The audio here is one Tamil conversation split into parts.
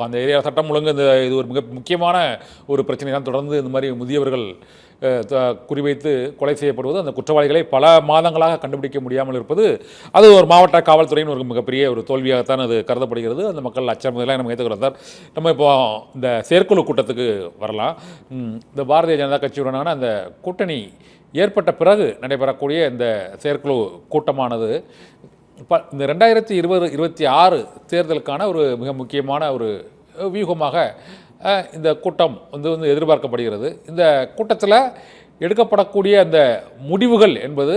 அந்த ஏரியா சட்டம் ஒழுங்கு இது ஒரு மிக முக்கியமான ஒரு பிரச்சனை தான். தொடர்ந்து இந்த மாதிரி முதியவர்கள் குறிவைத்து கொலை செய்யப்படுவது, அந்த குற்றவாளிகளை பல மாதங்களாக கண்டுபிடிக்க முடியாமல் இருப்பது, அது ஒரு மாவட்ட காவல்துறையின் ஒரு மிகப்பெரிய ஒரு தோல்வியாகத்தான் அது கருதப்படுகிறது. அந்த மக்கள் அச்சம் இதெல்லாம் நம்ம ஏற்றுக்கிறோம் சார். நம்ம இப்போ இந்த செயற்குழு கூட்டத்துக்கு வரலாம். இந்த பாரதிய ஜனதா கட்சியுடனான அந்த கூட்டணி ஏற்பட்ட பிறகு நடைபெறக்கூடிய இந்த செயற்குழு கூட்டமானது இந்த 2026 தேர்தலுக்கான ஒரு மிக முக்கியமான ஒரு வியூகமாக இந்த கூட்டம் வந்து எதிர்பார்க்கப்படுகிறது. இந்த கூட்டத்தில் எடுக்கப்படக்கூடிய அந்த முடிவுகள் என்பது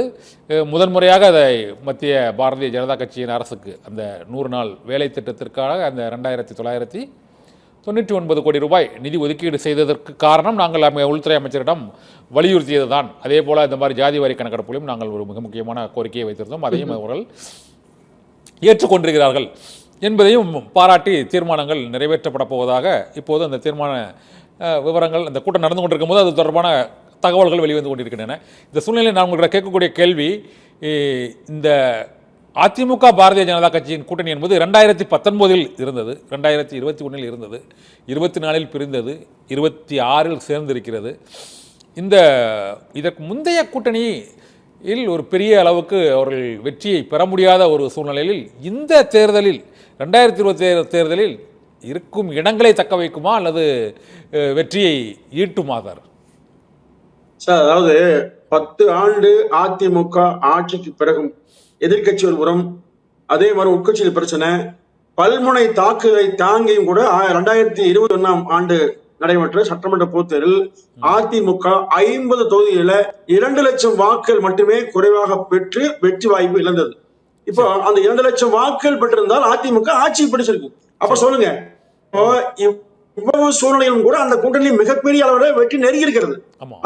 முதன்முறையாக அதை மத்திய பாரதிய ஜனதா கட்சியின் அரசுக்கு அந்த 100 நாள் வேலை திட்டத்திற்காக அந்த 2999 கோடி ரூபாய் நிதி ஒதுக்கீடு செய்ததற்கு காரணம் நாங்கள் உள்துறை அமைச்சரிடம் வலியுறுத்தியது தான். அதே போல் இந்த மாதிரி ஜாதி வாரி கணக்கெடுப்புலையும் நாங்கள் ஒரு மிக முக்கியமான கோரிக்கையை வைத்திருந்தோம். அதையும் அவர்கள் ஏற்றுக்கொண்டிருக்கிறார்கள் என்பதையும் பாராட்டி தீர்மானங்கள் நிறைவேற்றப்பட போவதாக இப்போது அந்த தீர்மான விவரங்கள் அந்த கூட்டம் நடந்து கொண்டிருக்கும் போது அது தொடர்பான தகவல்கள் வெளிவந்து கொண்டிருக்கின்றன. இந்த சூழ்நிலையில் நான் உங்கள்கிட்ட கேட்கக்கூடிய கேள்வி, இந்த அதிமுக பாரதிய ஜனதா கட்சியின் கூட்டணி என்பது 2019 இருந்தது, 2021 இருந்தது, 24 பிரிந்தது, 26 சேர்ந்திருக்கிறது. இதற்கு முந்தைய கூட்டணி ஒரு பெரிய அளவுக்கு அவர்கள் வெற்றியை பெற முடியாத ஒரு சூழ்நிலையில் இந்த தேர்தலில் 2027 தேர்தலில் இருக்கும் இடங்களை தக்க வைக்குமா அல்லது வெற்றியை ஈட்டுமா சார்? அதாவது 10 ஆண்டு அதிமுக ஆட்சிக்கு பிறகும் எதிர்கட்சி ஒரு புறம், அதே மாதிரி உட்கட்சியில் பிரச்சனை, பல்முனை தாக்குதலை தாங்கியும் கூட 2021 ஆண்டு நடைபெற்ற சட்டமன்ற பொதுத்தேர்தல் அதிமுக 50 தொகுதிகளில் 2 லட்சம் வாக்குகள் மட்டுமே குறைவாக பெற்று வெற்றி வாய்ப்பு இழந்தது. இப்போ அந்த 2 லட்சம் வாக்குகள் பெற்றிருந்தால் அதிமுக ஆட்சி பிடிச்சிருக்கு. அப்ப சொல்லுங்க, இவ்வளவு சூழ்நிலையிலும் கூட அந்த கூட்டணி மிகப்பெரிய அளவில் வெற்றி நெருங்கி இருக்கிறது.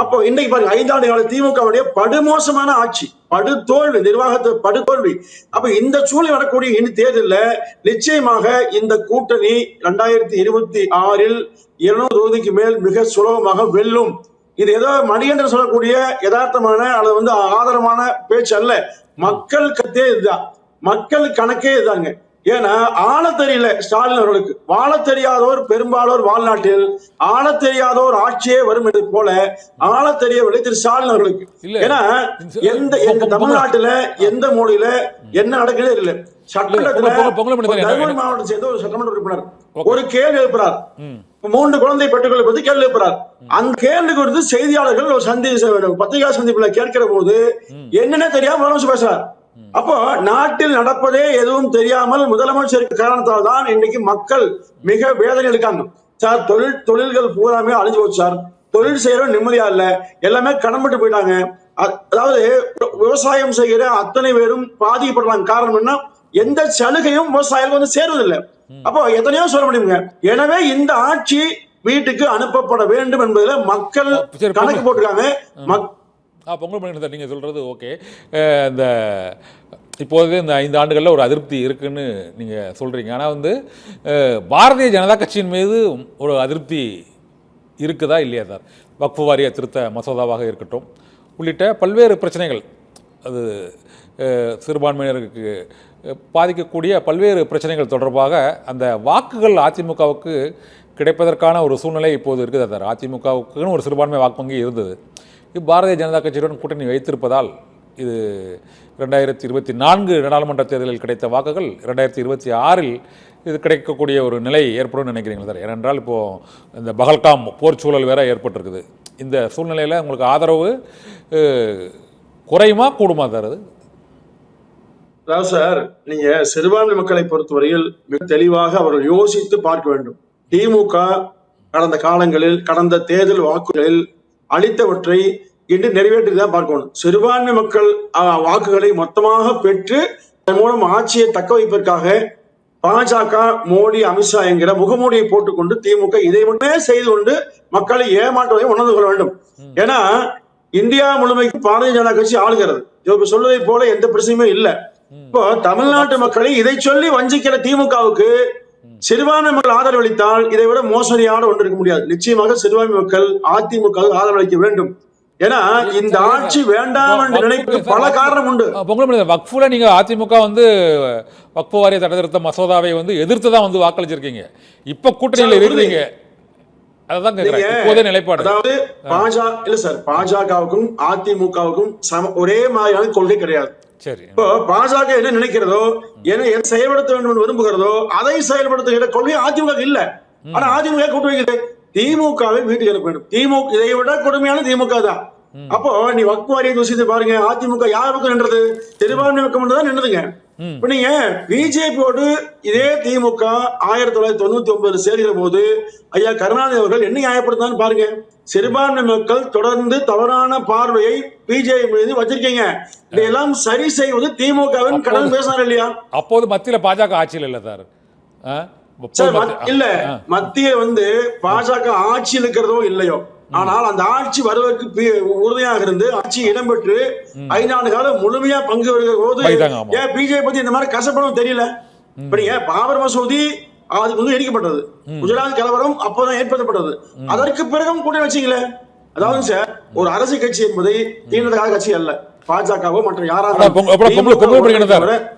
அப்போ இன்னைக்கு பாருங்க, 5 ஆண்டு கால திமுகவுடைய படுமோசமான ஆட்சி, படுதோல்வி, நிர்வாகத்தை படுதோல்வி. அப்ப இந்த சூழ்நிலை வரக்கூடிய இந்த தேர்தலில் நிச்சயமாக இந்த கூட்டணி 2026 200 தொகுதிக்கு மேல் மிக சுலபமாக வெல்லும். இது ஏதோ மணிகண்டன் சொல்லக்கூடிய யதார்த்தமான அல்லது ஆதாரமான பேச்சு அல்ல. மக்கள் கருத்தே இதுதான், மக்கள் கணக்கே இதுதாங்க. ஏன்னா ஆள தெரியல ஸ்டாலின் அவர்களுக்கு. வாழ தெரியாதோர் பெரும்பாலோர் வாழ்நாட்டில் ஆள தெரியாதோர் ஆட்சியே வரும் என்பது போல ஆள தெரியவில்லை திரு ஸ்டாலின் அவர்களுக்கு. ஏன்னா எந்த தமிழ்நாட்டுல எந்த மொழியில என்ன நடக்குதே இல்லை. சட்டமன்றத்துல தருமபுரி மாவட்டத்தை சேர்ந்த ஒரு சட்டமன்ற உறுப்பினர் ஒரு கேள்வி எழுப்புறார், 3 குழந்தை பெற்றுக்கொள்ள பற்றி கேள்வி எழுப்புறார். அந்த கேள்வி குறித்து செய்தியாளர்கள் ஒரு பத்திரிகா சந்திப்புல கேட்கிற போது என்னன்னே தெரியாம முதலமைச்சர் பேசுறார். அப்போ நாட்டில் நடப்பதே எதுவும் தெரியாமல் முதலமைச்சருக்கு காரணத்தால் தான் இன்னைக்கு மக்கள் மிக வேதனை எடுக்காங்க சார். தொழில்கள் பூராமே அழிஞ்சு போச்சு சார். தொழில் செய்யறவங்க நிம்மதியா இல்ல, எல்லாமே கடன்பட்டு போயிட்டாங்க. அதாவது விவசாயம் செய்கிற அத்தனை பேரும் பாதிக்கப்படுறாங்க. காரணம் என்ன? எந்த சலுகையும் விவசாயிகள் சேருவதில்லை. அப்போ எத்தனையோ சொல்ல முடியுங்க. எனவே இந்த ஆட்சி வீட்டுக்கு அனுப்பப்பட வேண்டும் என்பதுல மக்கள் கணக்கு போட்டிருக்காங்க. பொங்கல் பண்ணிட்டு நீங்கள் சொல்கிறது ஓகே. இந்த இப்போது இந்த 5 ஆண்டுகளில் ஒரு அதிருப்தி இருக்குன்னு நீங்கள் சொல்கிறீங்க. ஆனால் பாரதிய ஜனதா கட்சியின் மீது ஒரு அதிருப்தி இருக்குதா இல்லையா சார்? வக்ஃபு வாரிய திருத்த மசோதாவாக இருக்கட்டும் உள்ளிட்ட பல்வேறு பிரச்சனைகள், அது சிறுபான்மையினருக்கு பாதிக்கக்கூடிய பல்வேறு பிரச்சனைகள் தொடர்பாக அந்த வாக்குகள் அதிமுகவுக்கு கிடைப்பதற்கான ஒரு சூழ்நிலை இப்போது இருக்குது சார். அதிமுகவுக்குன்னு ஒரு சிறுபான்மை வாக்கு வங்கி இருந்தது. பாரதிய ஜனதா கட்சியுடன் கூட்டணி வைத்திருப்பதால் இது 2024 நாடாளுமன்ற தேர்தலில் கிடைத்த வாக்குகள் 2026 இது கிடைக்கக்கூடிய ஒரு நிலை ஏற்படும் நினைக்கிறீங்களா சார்? ஏனென்றால் இப்போது இந்த பகல்காம் போர் சூழல் வேற ஏற்பட்டிருக்குது. இந்த சூழ்நிலையில் உங்களுக்கு ஆதரவு குறையுமா கூடுமா சார்? அதாவது சார், நீங்க சிறுபான்மை மக்களை பொறுத்தவரையில் மிக தெளிவாக அவர்கள் யோசித்து பார்க்க வேண்டும். திமுக கடந்த காலங்களில் கடந்த தேர்தல் வாக்குகளில் அளித்தவற்றை இன்று நிறைவேற்றிதான் பார்க்கணும். சிறுபான்மை மக்கள் வாக்குகளை மொத்தமாக பெற்று அதன் மூலம் ஆட்சியை தக்க வைப்பதற்காக பாஜக, மோடி, அமித்ஷா என்கிற முகமூடியை போட்டுக்கொண்டு திமுக இதை மட்டுமே செய்து கொண்டு மக்களை ஏமாற்றுவதை உணர்ந்து கொள்ள வேண்டும். ஏன்னா இந்தியா முழுமைக்கு பாரதிய ஜனதா கட்சி ஆளுகிறது. இவங்க சொல்வதை போல எந்த பிரச்சனையுமே இல்லை. இப்போ தமிழ்நாட்டு மக்களை இதை சொல்லி வஞ்சிக்கிற திமுகவுக்கு சிறுபான்மை மக்கள் ஆதரவு அளித்தால் இதை விட மோசடியான ஒன்று இருக்க முடியாது. நிச்சயமாக சிறுபான்மை மக்கள் அதிமுக ஆதரவு அளிக்க வேண்டும். ஏன்னா இந்த ஆட்சி வேண்டாம் என்று நினைக்க பல காரணம் உண்டு. பொங்கல் வக்ஃபுல நீங்க அதிமுக வந்து வக்ஃபு வாரிய சட்ட திருத்த மசோதாவை வந்து எதிர்த்து தான் வந்து வாக்களிச்சிருக்கீங்க. இப்ப கூட்டணியில் இருக்கீங்க, அதான் இப்போதே நிலைப்பாடு. அதாவது இல்ல சார், பாஜகவுக்கும் அதிமுகவுக்கும் ஒரே மாதிரியான கொள்கை கிடையாது. சரி, இப்போ பாஜக என்ன நினைக்கிறதோ, எதை செயல்படுத்த வேண்டும் என்று விரும்புகிறதோ அதை செயல்படுத்துகிற கொள்கை அதிமுக இல்ல. ஆனா அதிமுக கூட்டு வைக்கிறது திமுகவை வீட்டுக்கு அனுப்ப வேண்டும். திமுக இதை விட கொடுமையான திமுக தான். அப்போ நீ வக்ஃபு வாரிய தூசித்து பாருங்க, அதிமுக யார் பக்கம் நின்றது? சிறுபான்மை பக்கம் தான் நின்றுதுங்க. இப்ப நீங்க பிஜேபியோடு இதே திமுக 1999 சேர்கிற போது ஐயா கருணாநிதி அவர்கள் என்ன நியாயப்படுத்தான்னு பாருங்க. சிறுபான்மை மக்கள் தொடர்ந்து தவறான பார்வையை பிஜேபி மீது வச்சிருக்கீங்க, இதையெல்லாம் சரி செய்வது திமுகவின் கடன் பேசினார் இல்லையா? அப்போது மத்தியில பாஜக ஆட்சியில் இல்ல சார். இல்ல, மத்திய பாஜக ஆட்சியில் இருக்கிறதோ இல்லையோ, ஆனால் அந்த ஆட்சி வருவதற்கு உறுதியாக இருந்து ஆட்சி இடம்பெற்று 5 ஆண்டு காலம் முழுமையா பங்கு வருகிற போது ஏன் பிஜேபி பத்தி இந்த மாதிரி கசப்படம் தெரியல? இப்ப நீங்க பாபர் மசூதி அதுக்கு வந்து இடிக்கப்பட்டது, குஜராத் கலவரம் அப்போதான் ஏற்படுத்தப்பட்டது, அதற்கு பிறகும் கூட வச்சீங்களே. அதாவது சார், ஒரு அரசு கட்சி என்பதை தீண்டத்தகாத கட்சி அல்ல. பாஜகவோ மற்ற யாராவது